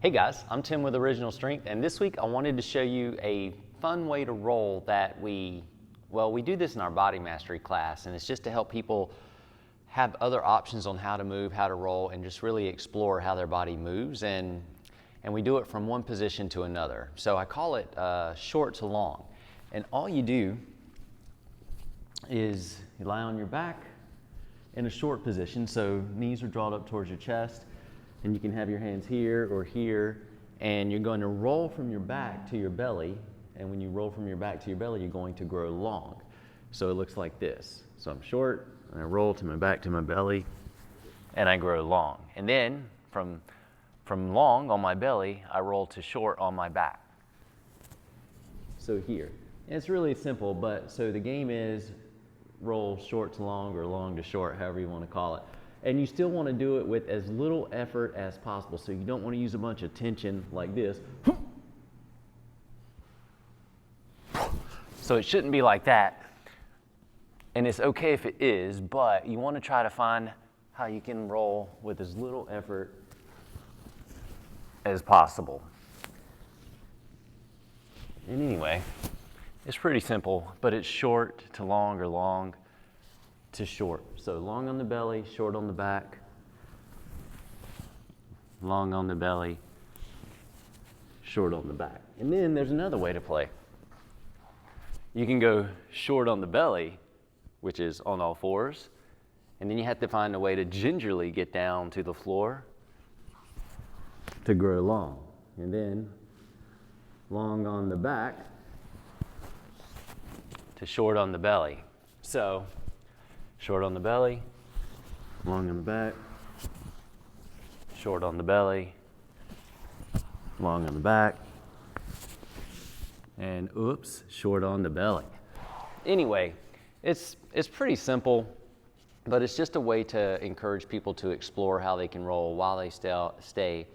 Hey guys, I'm Tim with Original Strength, and this week I wanted to show you a fun way to roll that we do this in our body mastery class, and it's just to help people have other options on how to move, how to roll, and just really explore how their body moves, and we do it from one position to another. So I call it short to long, and all you do is you lie on your back in a short position, so knees are drawn up towards your chest, and you can have your hands here or here, and you're going to roll from your back to your belly, and when you roll from your back to your belly, you're going to grow long. So it looks like this. So I'm short, and I roll to my back to my belly, and I grow long. And then from long on my belly, I roll to short on my back. So here. And it's really simple, but so the game is roll short to long or long to short, however you want to call it. And you still want to do it with as little effort as possible. So you don't want to use a bunch of tension like this. So it shouldn't be like that. And it's okay if it is, but you want to try to find how you can roll with as little effort as possible. And anyway, it's pretty simple, but it's short to long or long to short. So long on the belly, short on the back, long on the belly, short on the back. And then there's another way to play. You can go short on the belly, which is on all fours, and then you have to find a way to gingerly get down to the floor to grow long. And then long on the back to short on the belly. So short on the belly, long on the back, short on the belly, long on the back, and oops, short on the belly. Anyway, it's pretty simple, but it's just a way to encourage people to explore how they can roll while they stay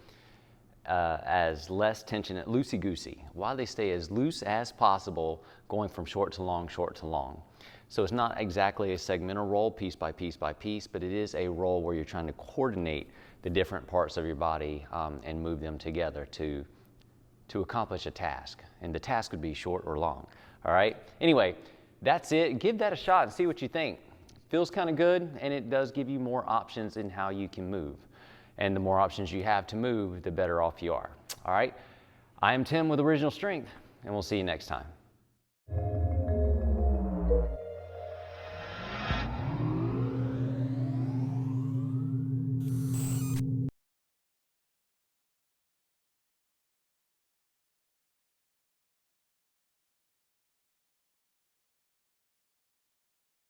as less tension, loosey-goosey, while they stay as loose as possible, going from short to long, short to long. So it's not exactly a segmental roll, piece by piece by piece, but it is a roll where you're trying to coordinate the different parts of your body and move them together to accomplish a task. And the task would be short or long, all right? Anyway, that's it. Give that a shot and see what you think. Feels kind of good, and it does give you more options in how you can move. And the more options you have to move, the better off you are, all right? I am Tim with Original Strength, and we'll see you next time.